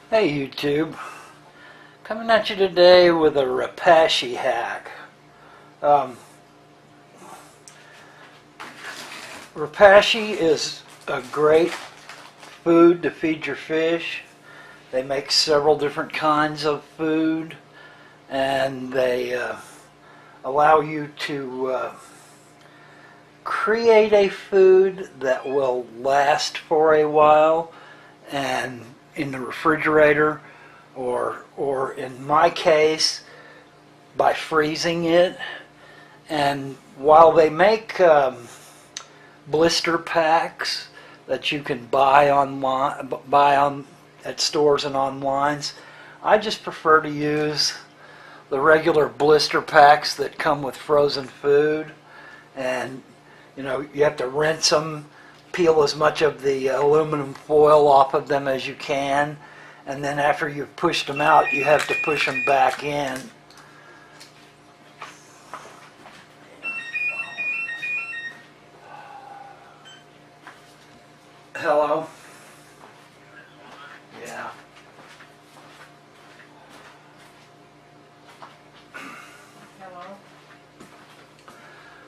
Hey YouTube, coming at you today with a Repashy hack. Repashy is a great food to feed your fish. They make several different kinds of food, and they allow you to create a food that will last for a while and in the refrigerator, or in my case by freezing it. And while they make blister packs that you can buy at stores and online, I just prefer to use the regular blister packs that come with frozen food. And you have to rinse them, peel as much of the aluminum foil off of them as you can, and then after you've pushed them out, you have to push them back in. Hello? Yeah. Hello?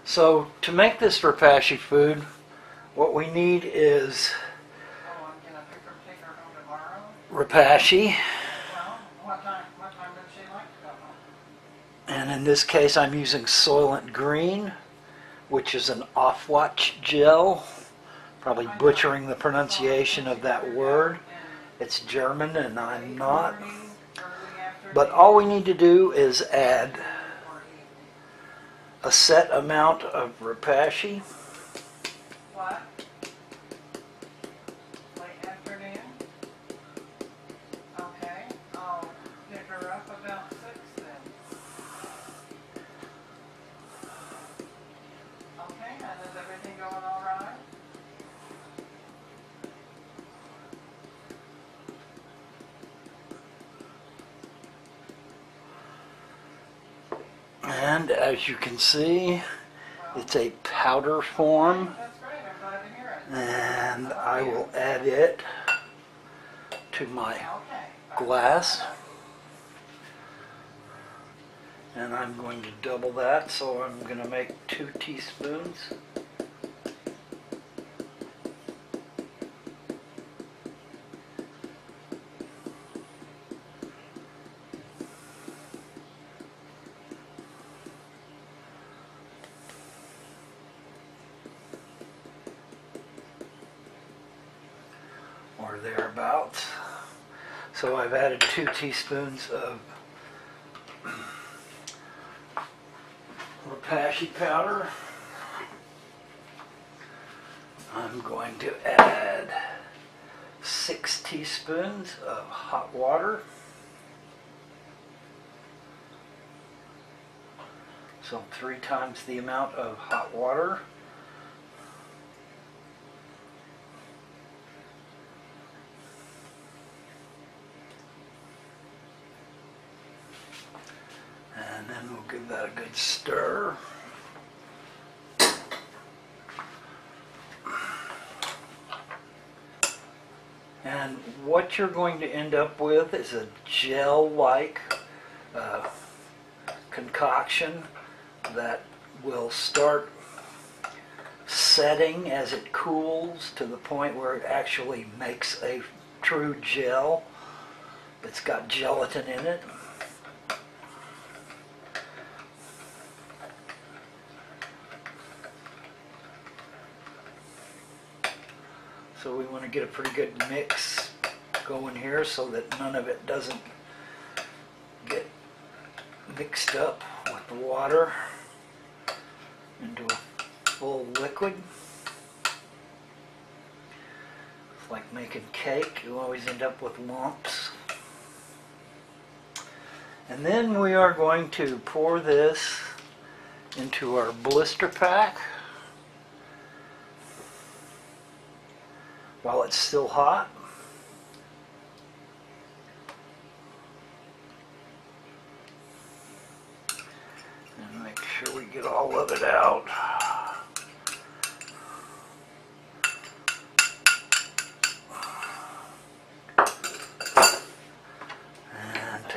So to make this Repashy food, what we need is I'm gonna take her home tomorrow. Repashy, Well, what time does she like to go home? and in this case I'm using Soylent Green, which is an off-watch gel. Probably butchering the pronunciation of that word. It's German and I'm not. But all we need to do is add a set amount of Repashy. What? Late afternoon? Okay, I'll pick her up about 6 then. Okay, and is everything going all right? And as you can see, it's a powder form, That's great, I'm glad to hear it. and I will add it to my Okay. glass. And I'm going to double that, so I'm going to make 2 teaspoons. Or thereabouts. So I've added 2 teaspoons of Repashy powder. I'm going to add 6 teaspoons of hot water. So 3 times the amount of hot water. And then we'll give that a good stir. And what you're going to end up with is a gel-like concoction that will start setting as it cools to the point where it actually makes a true gel. It's got gelatin in it. So we want to get a pretty good mix going here so that none of it doesn't get mixed up with the water into a full liquid. It's like making cake, you always end up with lumps. And then we are going to pour this into our blister pack while it's still hot. And make sure we get all of it out.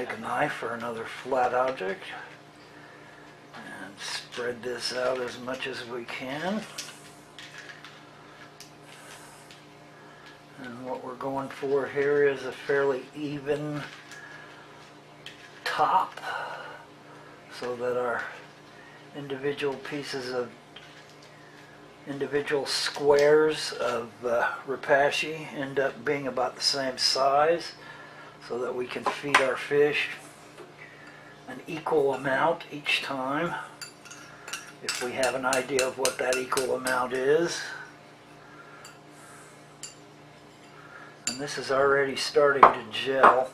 take a knife or another flat object and spread this out as much as we can. And what we're going for here is a fairly even top so that our individual squares of Repashy end up being about the same size, so that we can feed our fish an equal amount each time, if we have an idea of what that equal amount is. And this is already starting to gel.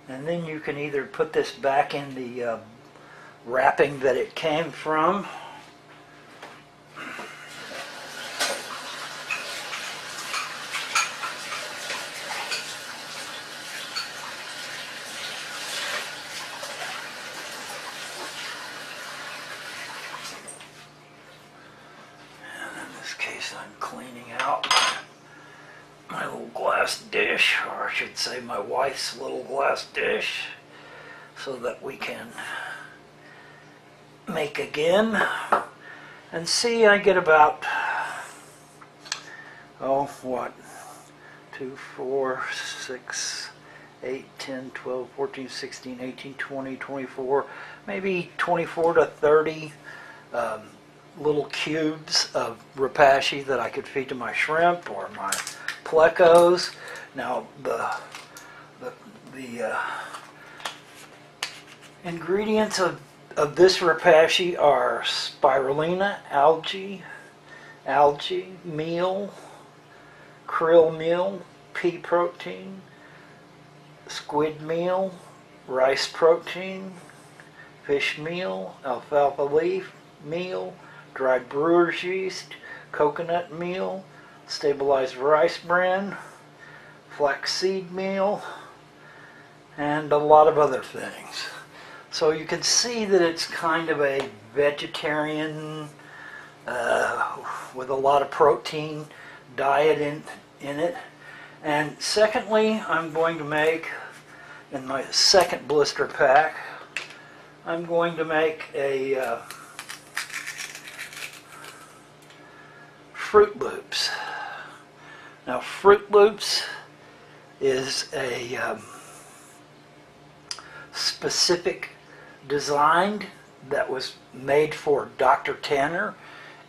And then you can either put this back in the wrapping that it came from, I'm cleaning out my little glass dish, or I should say my wife's little glass dish, so that we can make again. And see, I get about, 2, 4, 6, 8, 10, 12, 14, 16, 18, 20, 24, maybe 24 to 30 little cubes of Repashy that I could feed to my shrimp or my plecos. Now the ingredients of this Repashy are spirulina, algae meal, krill meal, pea protein, squid meal, rice protein, fish meal, alfalfa leaf meal, dried brewer's yeast, coconut meal, stabilized rice bran, flaxseed meal, and a lot of other things. So you can see that it's kind of a vegetarian with a lot of protein diet in it. And secondly, I'm going to make, in my second blister pack, I'm going to make a Fruit Loops. Now, Fruit Loops is a specific design that was made for Dr. Tanner,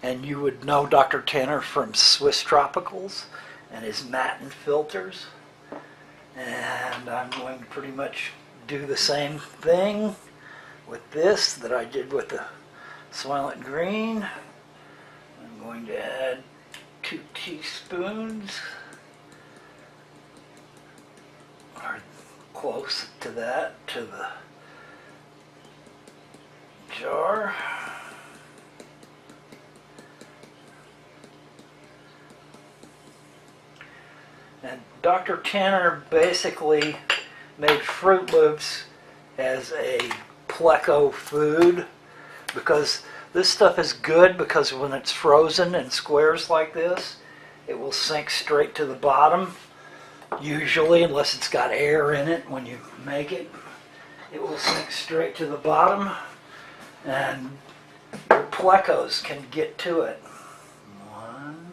and you would know Dr. Tanner from Swiss Tropicals and his Matin filters. And I'm going to pretty much do the same thing with this that I did with the Soylent Green. I'm going to add 2 teaspoons, or close to that, to the jar. And Dr. Tanner basically made Fruit Loops as a pleco food, because this stuff is good because when it's frozen in squares like this, it will sink straight to the bottom, usually, unless it's got air in it when you make it. It will sink straight to the bottom, and your plecos can get to it. 1,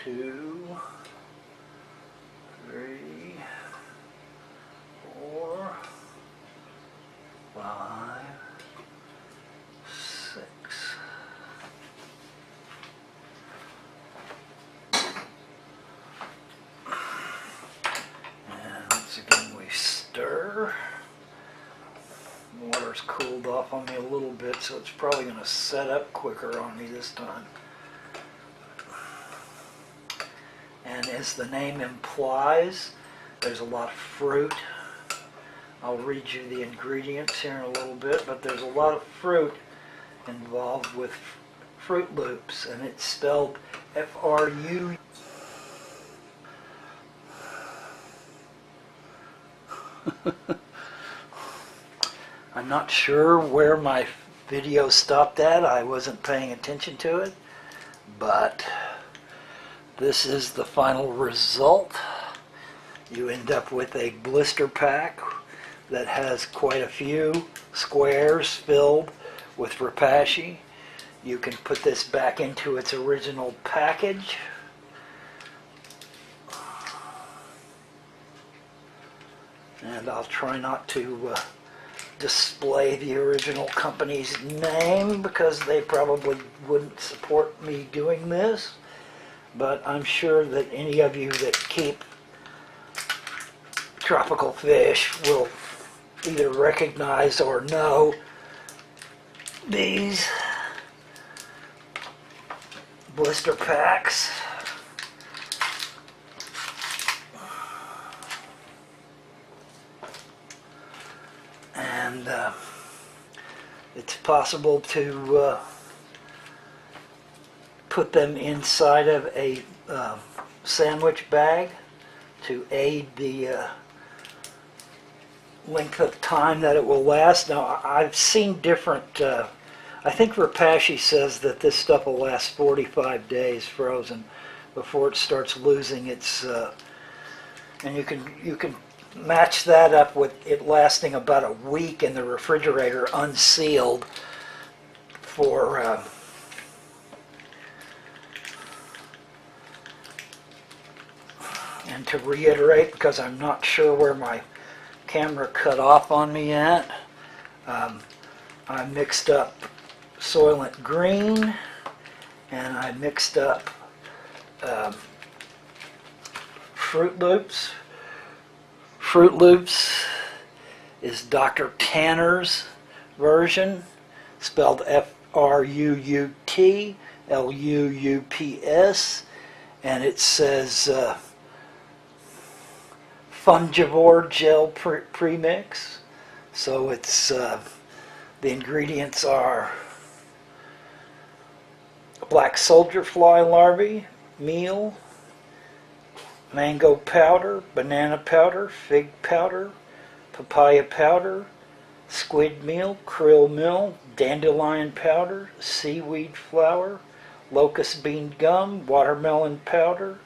2, 3, 4, 5, 6. And once again we stir. The water's cooled off on me a little bit, so it's probably going to set up quicker on me this time. And as the name implies, there's a lot of fruit. I'll read you the ingredients here in a little bit, but there's a lot of fruit involved with Fruit Loops, and it's spelled F-R-U. I'm not sure where my video stopped at. I wasn't paying attention to it, but this is the final result. you end up with a blister pack that has quite a few squares filled with Repashy. You can put this back into its original package. And I'll try not to display the original company's name because they probably wouldn't support me doing this. But I'm sure that any of you that keep tropical fish will either recognize or know these blister packs. And it's possible to put them inside of a sandwich bag to aid the length of time that it will last. Now, I've seen different, I think Repashy says that this stuff will last 45 days frozen before it starts losing its, and you can match that up with it lasting about a week in the refrigerator unsealed for and to reiterate, because I'm not sure where my camera cut off on me yet, I mixed up Soylent Green and I mixed up Fruit Loops. Fruit Loops is Dr. Tanner's version, spelled F-R-U-U-T-L-U-U-P-S, and it says Fungivore Gel Premix. So it's the ingredients are black soldier fly larvae, meal, mango powder, banana powder, fig powder, papaya powder, squid meal, krill meal, dandelion powder, seaweed flour, locust bean gum, watermelon powder,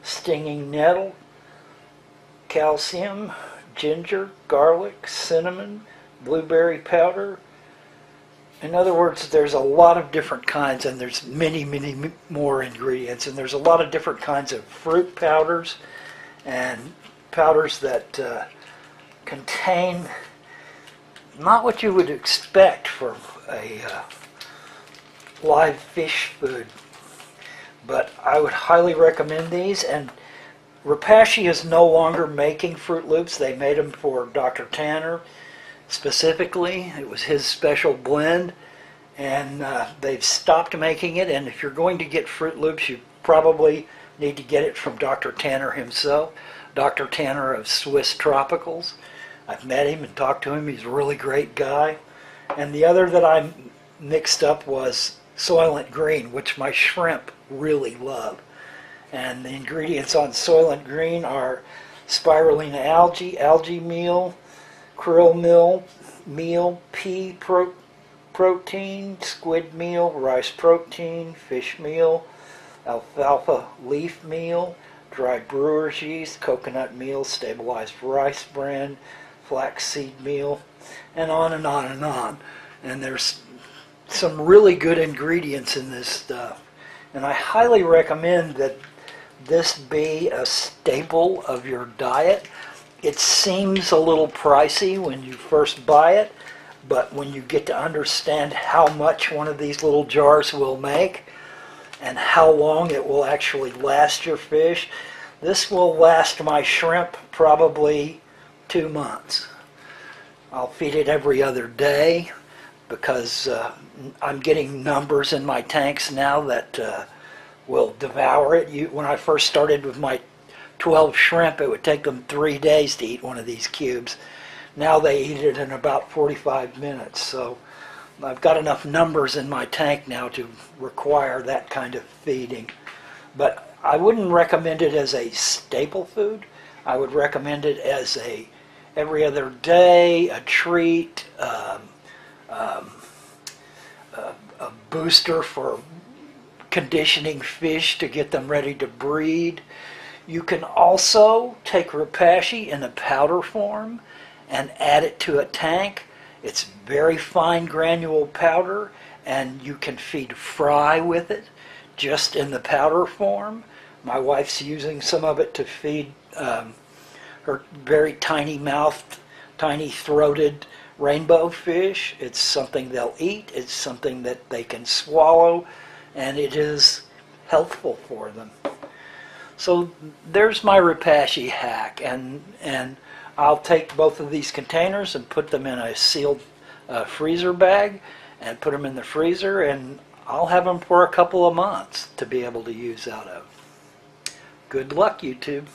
stinging nettle, calcium, ginger, garlic, cinnamon, blueberry powder. In other words, there's a lot of different kinds, and there's many more ingredients, and there's a lot of different kinds of fruit powders and powders that contain not what you would expect for a live fish food, but I would highly recommend these. And Repashy is no longer making Fruit Loops. They made them for Dr. Tanner specifically. It was his special blend, and they've stopped making it. And if you're going to get Fruit Loops, you probably need to get it from Dr. Tanner himself, Dr. Tanner of Swiss Tropicals. I've met him and talked to him. He's a really great guy. And the other that I mixed up was Soylent Green, which my shrimp really love. And the ingredients on Soylent Green are spirulina algae, algae meal, krill meal, pea protein, squid meal, rice protein, fish meal, alfalfa leaf meal, dry brewer's yeast, coconut meal, stabilized rice bran, flaxseed meal, and on and on and on. And there's some really good ingredients in this stuff. And I highly recommend that this be a staple of your diet. It seems a little pricey when you first buy it, but when you get to understand how much one of these little jars will make and how long it will actually last your fish, this will last my shrimp probably 2 months. I'll feed it every other day because I'm getting numbers in my tanks now that will devour it. When I first started with my 12 shrimp, it would take them 3 days to eat one of these cubes. Now they eat it in about 45 minutes. So I've got enough numbers in my tank now to require that kind of feeding. But I wouldn't recommend it as a staple food. I would recommend it as a every other day, a treat, a booster for conditioning fish to get them ready to breed. You can also take Repashy in a powder form and add it to a tank. It's very fine granule powder, and you can feed fry with it just in the powder form. My wife's using some of it to feed her very tiny mouthed, tiny throated rainbow fish. It's something they'll eat, it's something that they can swallow, and it is healthful for them. So there's my Repashy hack, and I'll take both of these containers and put them in a sealed freezer bag and put them in the freezer, and I'll have them for a couple of months to be able to use out of. Good luck, YouTube.